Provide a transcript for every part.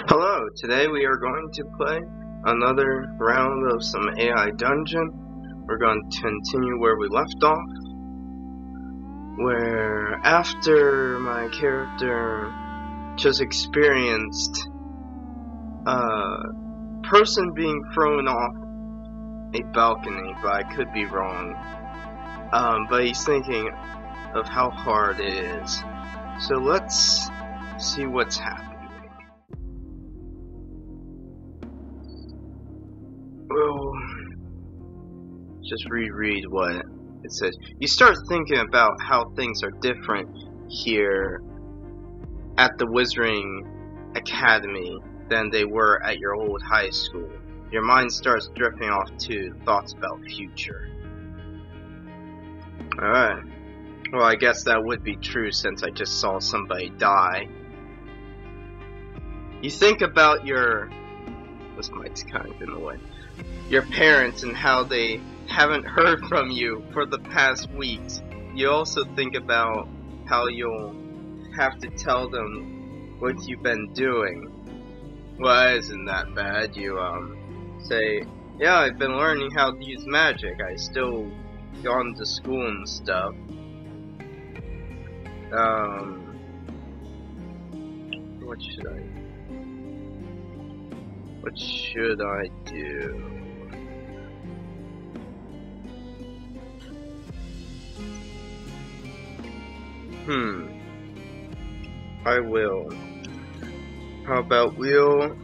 Hello, today we are going to play another round of some AI Dungeon. We're going to continue where we left off, where after my character just experienced a person being thrown off a balcony, but I could be wrong. But he's thinking of how hard it is. So let's see what's happening. Well, just reread what it says. You start thinking about how things are different here at the Wizarding Academy than they were at your old high school. Your mind starts drifting off to thoughts about future. Alright. Well, I guess that would be true since I just saw somebody die. You think about this mic's kind of in the way. Your parents and how they haven't heard from you for the past weeks. You also think about how you'll have to tell them what you've been doing. Well, isn't that bad? You say, yeah, I've been learning how to use magic. I still gone to school and stuff. What should I do? I will. How about we'll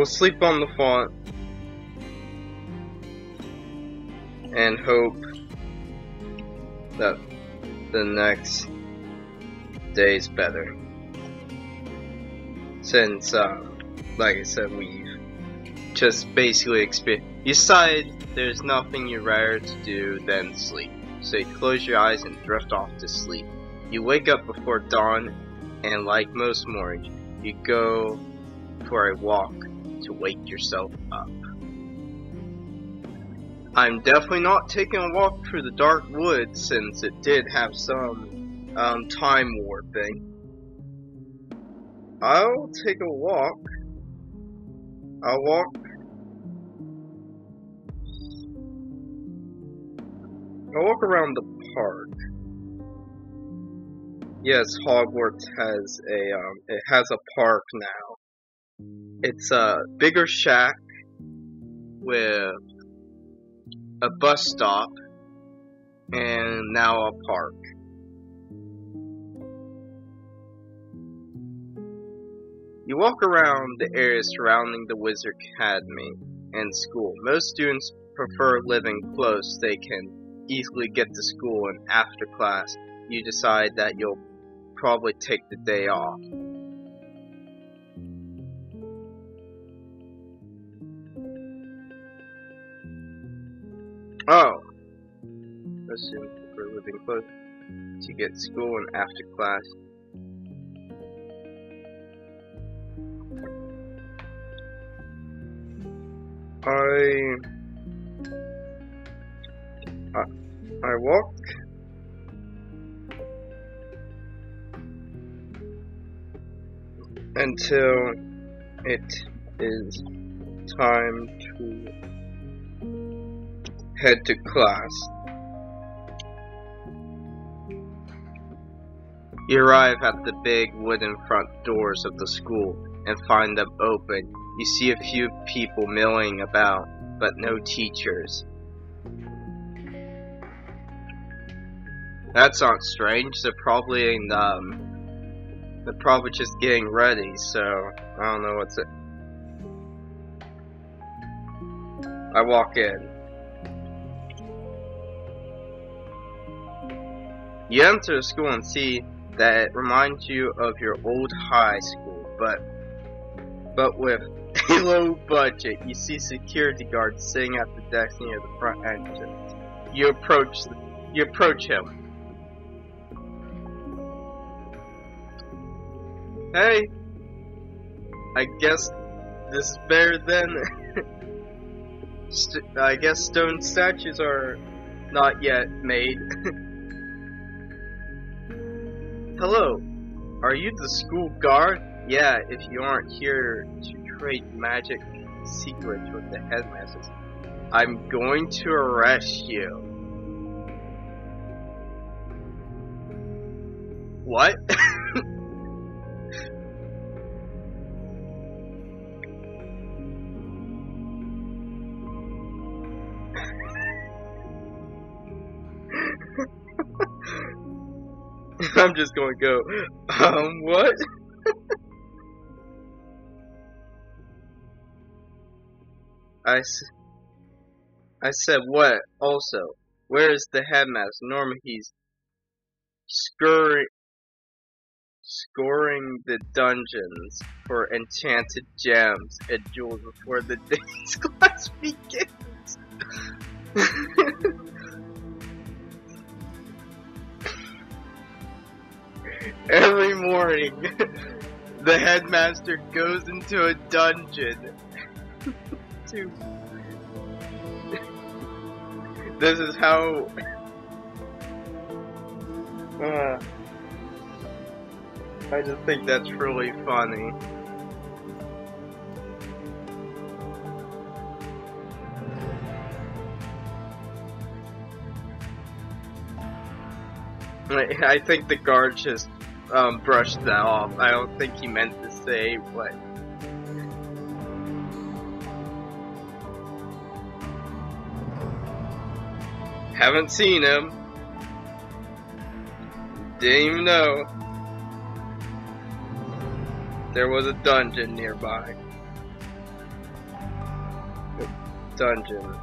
sleep on the font and hope that the next day's better. Since, like I said, we've just basically experienced. You decide there's nothing you'd rather to do than sleep. So you close your eyes and drift off to sleep. You wake up before dawn, and like most mornings, you go for a walk to wake yourself up. I'm definitely not taking a walk through the dark woods since it did have some time warping. I'll take a walk. I'll walk around the park. Yes, Hogwarts has a park now. It's a bigger shack with a bus stop and now a park. You walk around the area surrounding the Wizard Academy and school. Most students prefer living close. They can easily get to school, and after class, you decide that you'll probably take the day off. Oh, most students prefer living close to get to school and after class. I walk until it is time to head to class. You arrive at the big wooden front doors of the school and find them open. You see a few people milling about, but no teachers. That's not strange. They're probably just getting ready, so I don't know what's it. I walk in. You enter the school and see that it reminds you of your old high school, but with a low budget. You see security guards sitting at the desk near the front entrance. You approach him. Hey, I guess this is better than. I guess stone statues are not yet made. Hello, Are you the school guard? Yeah, if you aren't here to trade magic secrets with the headmasters, I'm going to arrest you. What? I'm just gonna go, what? I said what? Also, where is the headmaster? Normally he's scoring the dungeons for enchanted gems and jewels before the day's class begins. Every morning, the headmaster goes into a dungeon to... This is how... I just think that's really funny. I think the guard just brushed that off. I don't think he meant to say what. Haven't seen him. Didn't even know there was a dungeon nearby. Dungeon.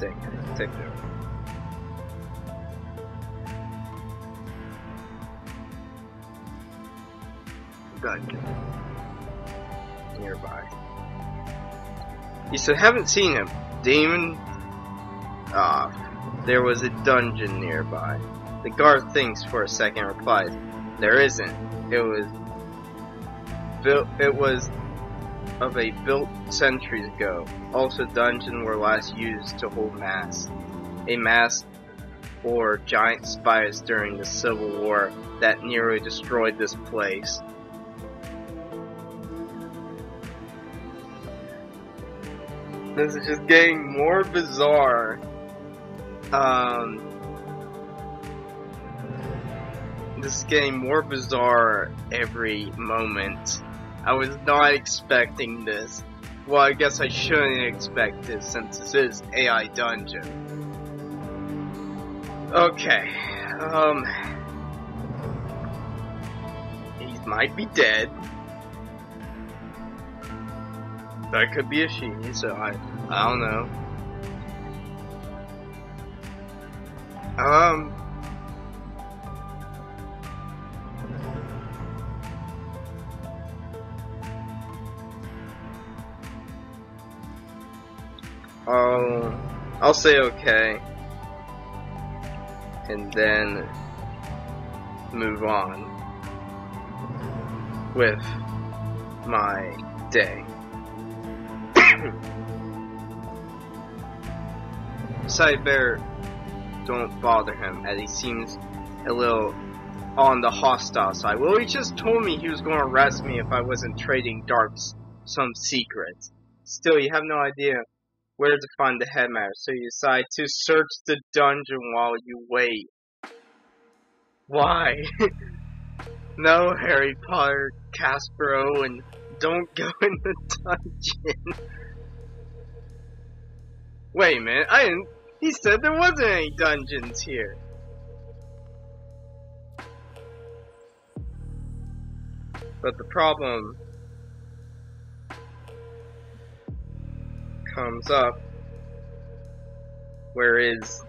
Take it. Dungeon nearby. He said, haven't seen him. Demon. There was a dungeon nearby. The guard thinks for a second, replies, there isn't. It was built centuries ago. Also, dungeons were last used to hold mass. A mass or giant spiders during the Civil War that nearly destroyed this place. This is just getting more bizarre. This is getting more bizarre every moment. I was not expecting this. Well, I guess I shouldn't expect this since this is AI Dungeon. Okay. He might be dead. That could be a she, so I don't know. I'll say okay, and then move on with my day. Side bear, don't bother him, as he seems a little on the hostile side. Well, he just told me he was going to arrest me if I wasn't trading some secrets. Still, you have no idea where to find the headmaster, so you decide to search the dungeon while you wait. Why? No, Harry Casper Owen, don't go in the dungeon. Wait a minute, he said there wasn't any dungeons here. But the problem comes up. Where is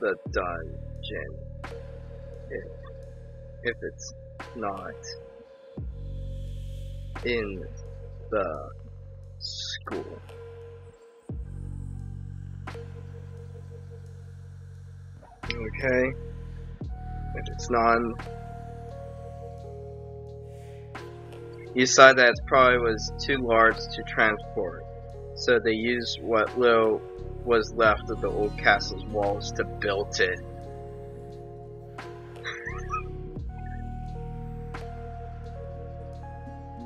the dungeon? If it's not in the school. Okay. If it's not, you decide that it probably was too large to transport, so they used what little was left of the old castle's walls to build it.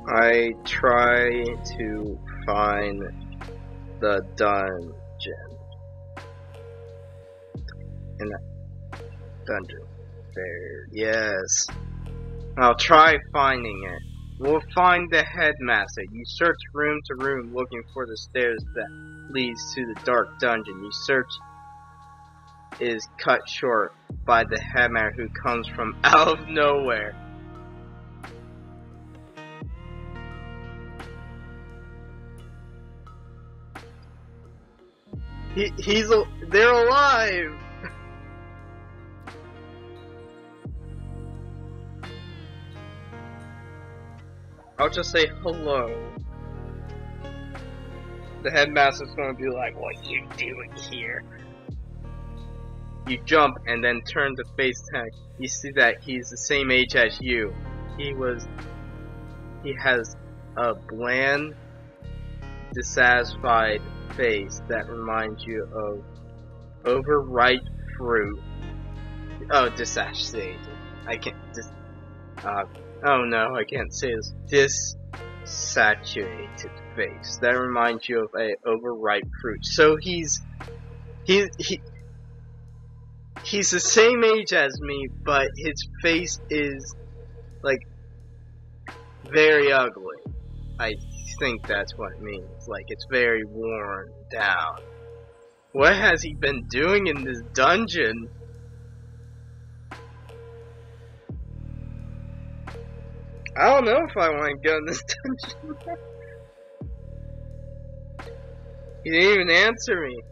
I try to find the dungeon. In the dungeon. There, yes. I'll try finding it. We'll find the headmaster. You search room to room looking for the stairs that leads to the dark dungeon. Your search is cut short by the headmaster who comes from out of nowhere. They're alive! I'll just say hello. The headmaster's gonna be like, what you doing here? You jump and then turn to face tag. You see that he's the same age as you. He has a bland, dissatisfied face that reminds you of overripe fruit. Oh, dissatisfied. I can't. Oh no, I can't say this. Desaturated face that reminds you of a overripe fruit. So he's the same age as me, but his face is like very ugly. I think that's what it means. Like it's very worn down. What has he been doing in this dungeon? I don't know if I want to go in this dungeon. He didn't even answer me.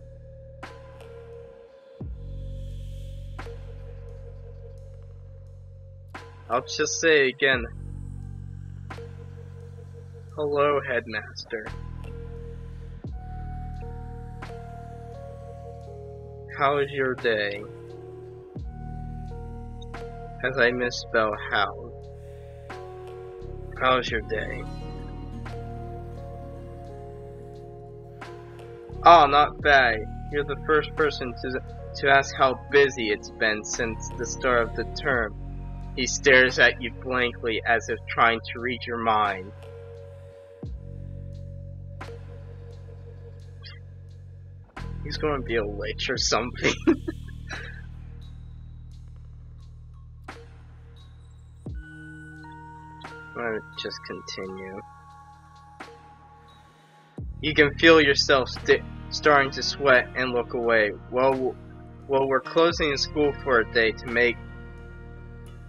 I'll just say it again. Hello, headmaster. How is your day? As I misspell how. How's your day? Oh, not bad. You're the first person to ask how busy it's been since the start of the term. He stares at you blankly as if trying to read your mind. He's going to be a witch or something. Let's just continue. You can feel yourself starting to sweat and look away. Well, we're closing the school for a day to make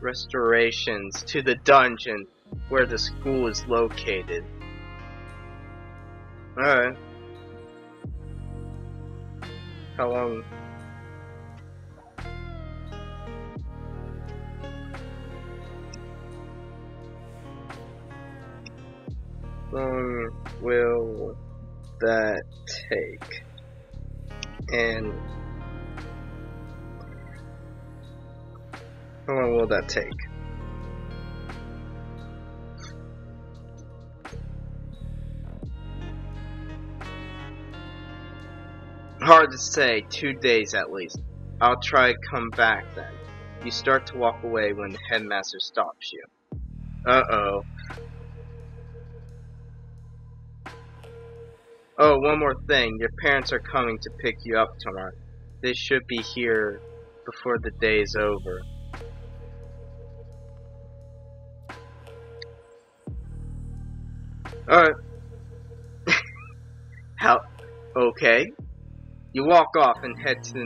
restorations to the dungeon where the school is located. Alright. How long? Long will that take? And how long will that take? Hard to say, 2 days at least. I'll try to come back then. You start to walk away when the headmaster stops you. Uh-oh. Oh, one more thing. Your parents are coming to pick you up tomorrow. They should be here before the day is over. Alright. How? Okay. You walk off and head to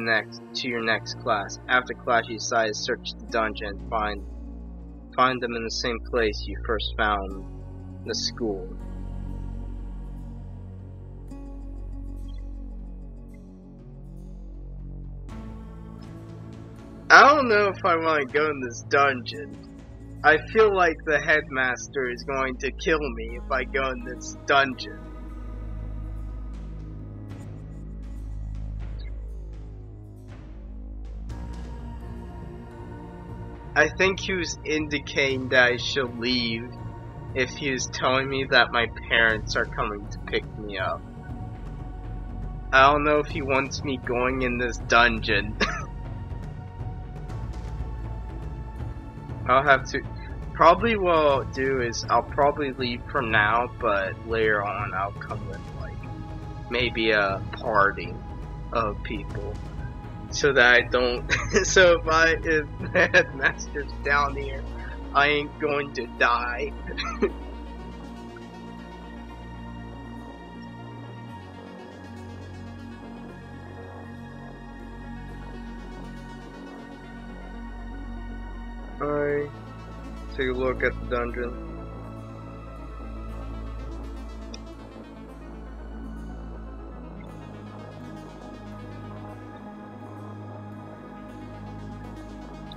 your next class. After class, you decide to search the dungeon and find them in the same place you first found the school. I don't know if I want to go in this dungeon. I feel like the headmaster is going to kill me if I go in this dungeon. I think he was indicating that I should leave if he was telling me that my parents are coming to pick me up. I don't know if he wants me going in this dungeon. I'll have to Probably what I'll do is I'll probably leave from now, but later on I'll come with like maybe a party of people, so that I don't. So if the headmaster's down here, I ain't going to die. Alright, take a look at the dungeon.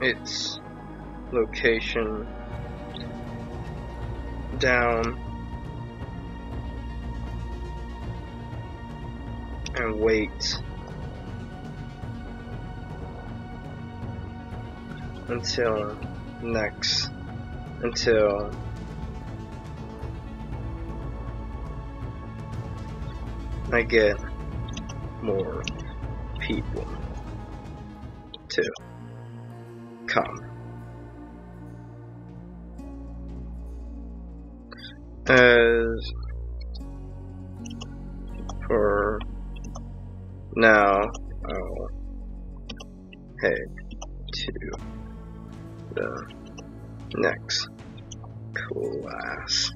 Its location down and wait until I get more people to come. As for now, I'll head to the next class.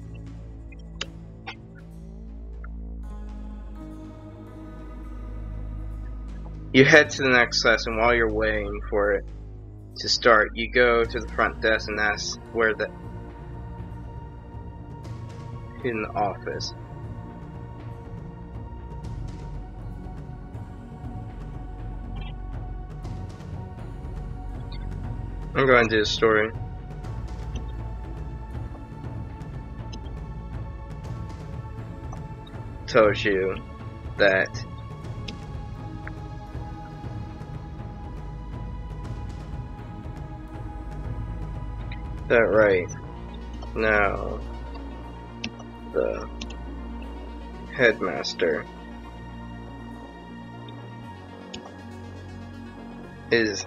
You head to the next class, and while you're waiting for it to start, you go to the front desk and ask where the in the office. I'm going to do a story. Tells you that right now the headmaster is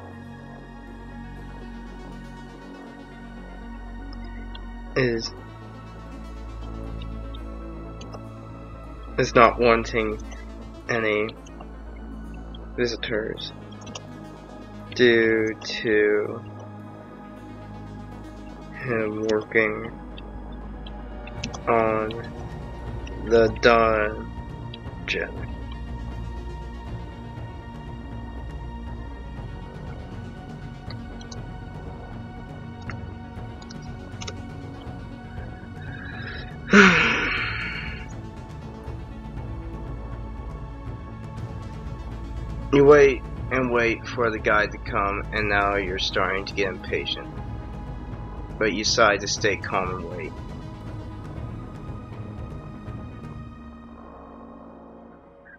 not wanting any visitors due to him working on the dungeon. You wait and wait for the guy to come, and now you're starting to get impatient. But you decide to stay calm and wait.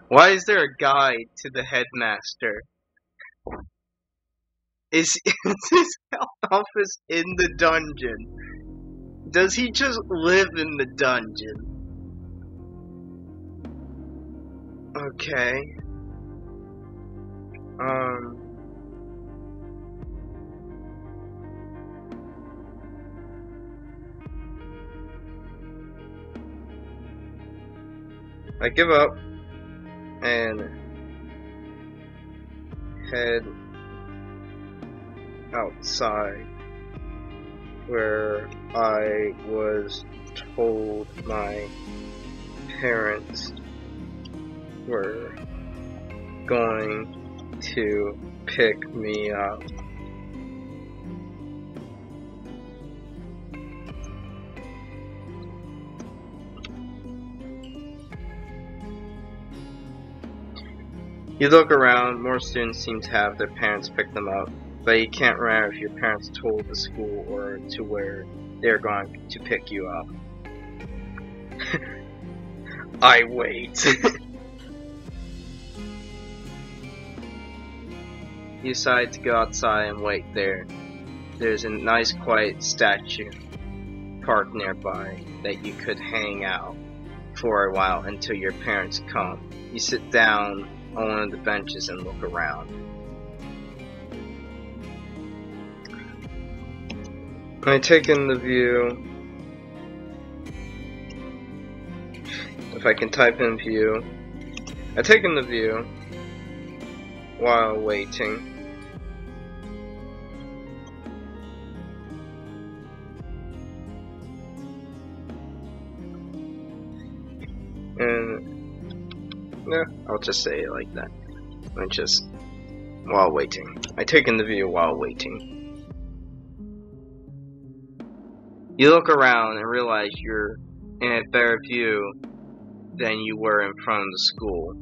Why is there a guide to the headmaster? Is his office in the dungeon? Does he just live in the dungeon? Okay. I give up and head outside where I was told my parents were going to pick me up. You look around, more students seem to have their parents pick them up, but you can't remember if your parents told the school or to where they're going to pick you up. I wait. You decide to go outside and wait there. There's a nice quiet statue parked nearby that you could hang out for a while until your parents come. You sit down on one of the benches and look around. I take in the view. If I can type in view. I take in the view while waiting. And yeah, I'll just say it like that. And just while waiting. I take in the view while waiting. You look around and realize you're in a better view than you were in front of the school.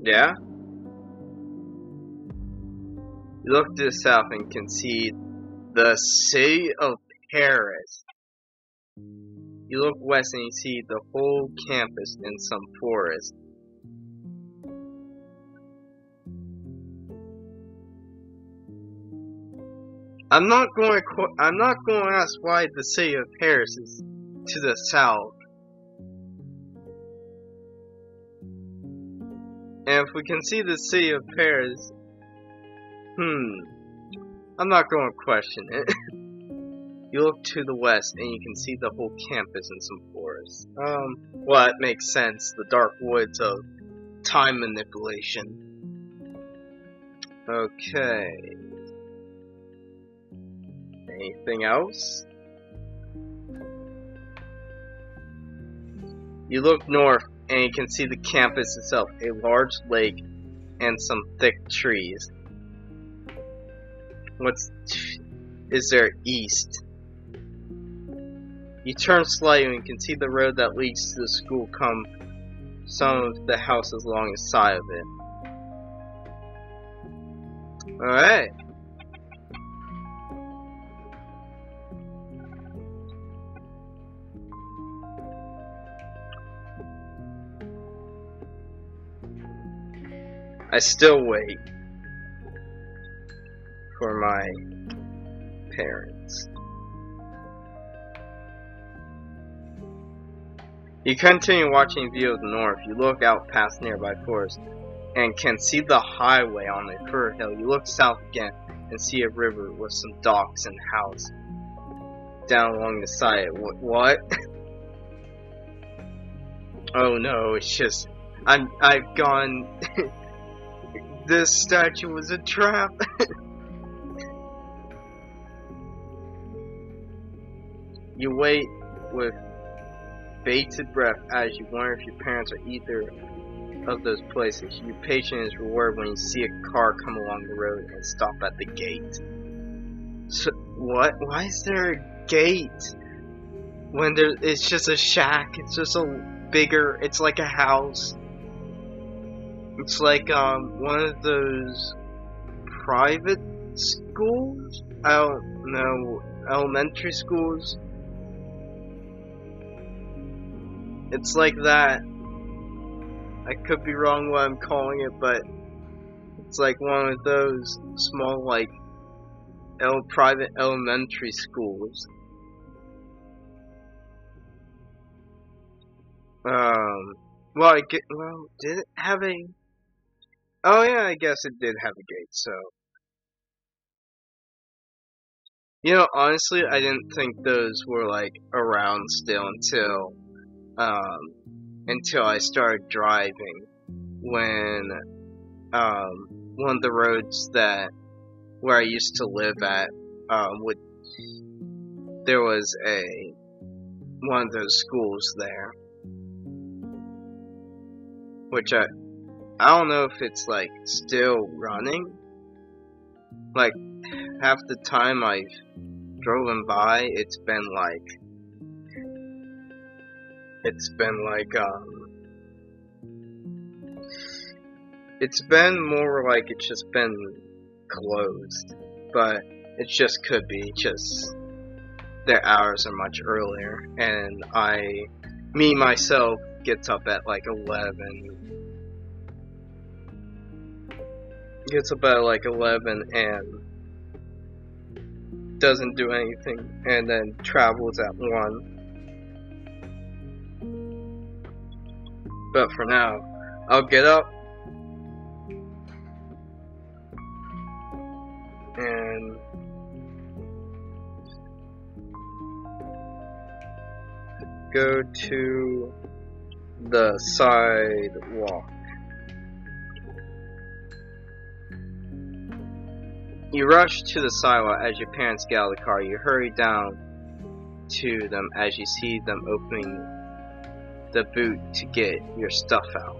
Yeah? You look to the south and can see the city of Paris. You look west and you see the whole campus in some forest. I'm not going to ask why the city of Paris is to the south. And if we can see the city of Paris, I'm not going to question it. You look to the west and you can see the whole campus in some forest. Well, it makes sense. The dark woods of time manipulation. Okay. Anything else? You look north and you can see the campus itself, a large lake and some thick trees. Is there east? You turn slightly and you can see the road that leads to the school come some of the houses along the side of it. Alright. I still wait for my parents. You continue watching view of the north. You look out past nearby forest and can see the highway on a fur hill. You look south again and see a river with some docks and house down along the side. What? Oh no, it's just I've gone. This statue was a trap. You wait with bated breath as you wonder if your parents are either of those places. Your patience is rewarded when you see a car come along the road and stop at the gate. So, what? Why is there a gate when it's just a shack? It's just a bigger. It's like a house. It's like one of those private schools. I don't know, elementary schools. It's like that. I could be wrong what I'm calling it, but it's like one of those small, like, private elementary schools. Well, did it have a... Oh yeah, I guess it did have a gate, so... You know, honestly, I didn't think those were, like, around still until I started driving, when, one of the roads where I used to live at, there was one of those schools there, which I don't know if it's, like, still running. Like, half the time I've driven by, it's been more like it's just been closed, but it just could be just their hours are much earlier, and me myself gets up at like 11 and doesn't do anything, and then travels at 1. But for now, I'll get up and go to the sidewalk. You rush to the sidewalk as your parents get out of the car. You hurry down to them as you see them opening the boot to get your stuff out.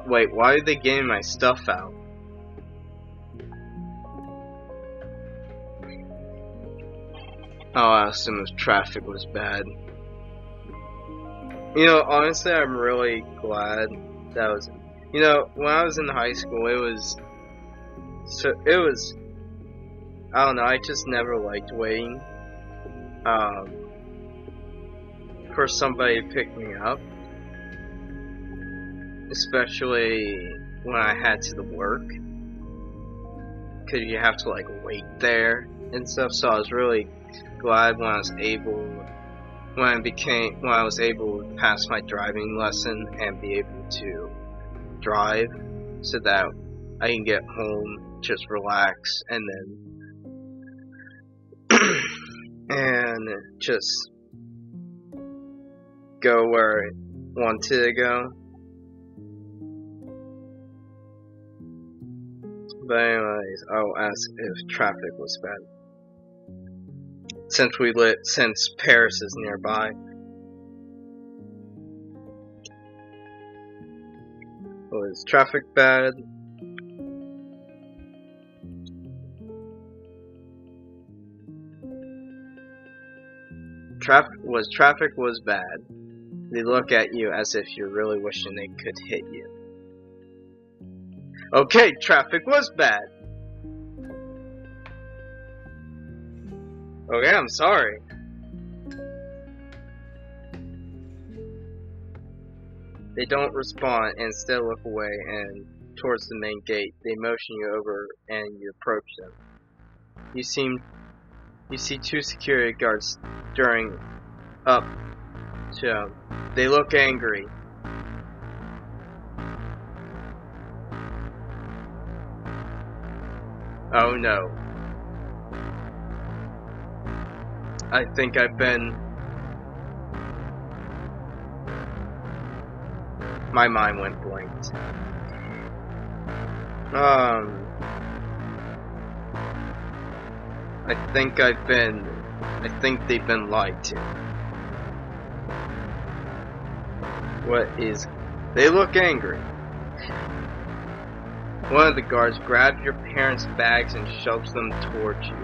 Wait, why are they getting my stuff out? Oh, I assume the traffic was bad. You know, honestly, I'm really glad that was... You know, when I was in high school, it was... I don't know, I just never liked waiting for somebody to pick me up. Especially when I had to work. Because you have to, like, wait there and stuff, so I was really glad when I was able to pass my driving lesson and be able to drive so that I can get home, just relax, and then and just go where I wanted to go. But anyways, I'll ask if traffic was bad. Since Paris is nearby. Was traffic bad? Traffic was bad. They look at you as if you're really wishing they could hit you. Okay, traffic was bad. Okay, I'm sorry. They don't respond and instead look away and towards the main gate. They motion you over and you approach them. You see two security guards staring up to them. They look angry. Oh no. I think I've been... My mind went blank. I think they've been lied to. They look angry. One of the guards grabs your parents' bags and shoves them towards you.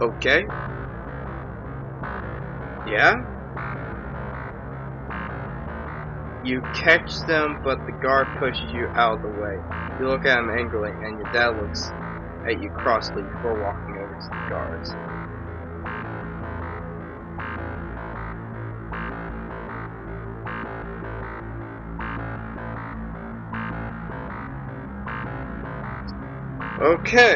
Okay. Yeah? You catch them, but the guard pushes you out of the way. You look at him angrily, and your dad looks at you crossly before walking over to the guards. Okay.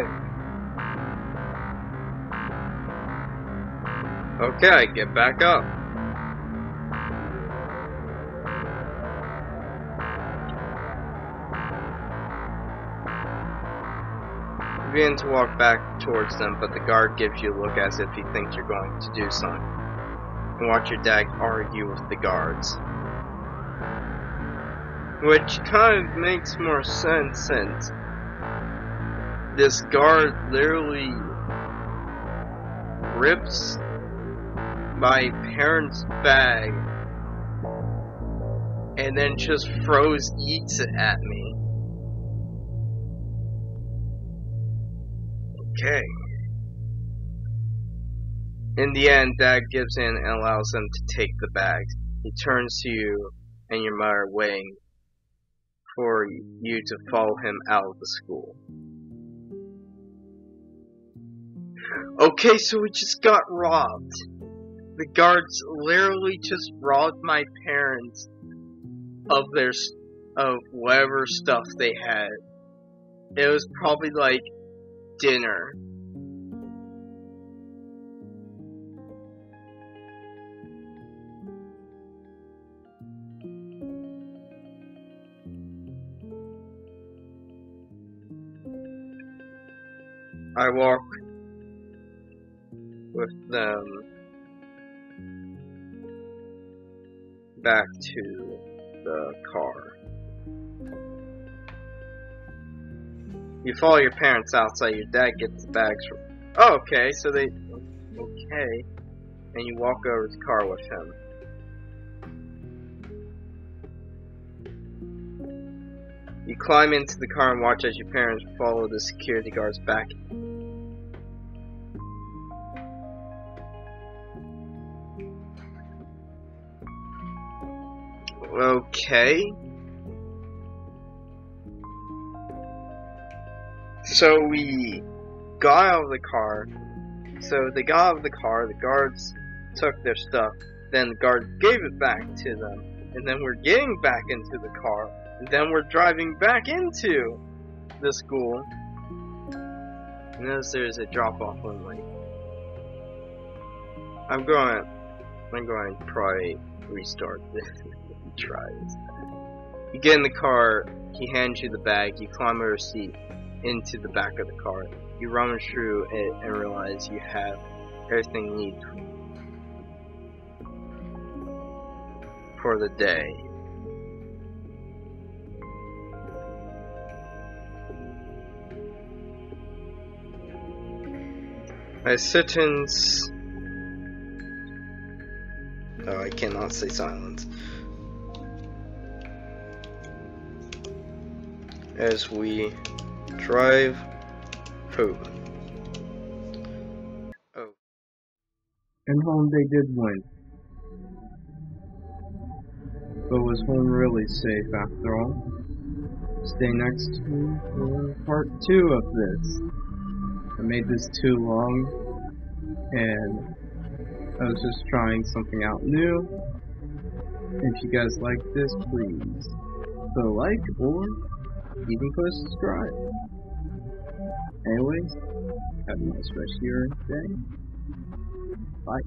Okay, get back up. You begin to walk back towards them, but the guard gives you a look as if he thinks you're going to do something. And watch your dad argue with the guards. Which kind of makes more sense since this guard literally rips my parents' bag and then just eats it at me. Okay. In the end, Dad gives in and allows them to take the bags. He turns to you and your mother, waiting for you to follow him out of the school. Okay, so we just got robbed. The guards literally just robbed my parents of whatever stuff they had. It was probably like dinner. I walk with them back to the car. You follow your parents outside. Your dad gets the bags from. Oh, okay, so they. Okay. And you walk over to the car with him. You climb into the car and watch as your parents follow the security guards back. Okay. So we got out of the car. So they got out of the car, the guards took their stuff, then the guard gave it back to them, and then we're getting back into the car, and then we're driving back into the school. Notice there's a drop-off only. I'm going to probably restart this. Try this. You get in the car, he hands you the bag, you climb over a seat into the back of the car. You rummage through it and realize you have everything you need for the day. I sit in. Oh, I cannot say silence. As we drive home. Oh. And home they did win. But was home really safe after all? Stay next to me for part 2 of this. I made this too long, and I was just trying something out new. If you guys like this, please put a like or even put a subscribe. Anyways, have a nice rest of your day. Bye.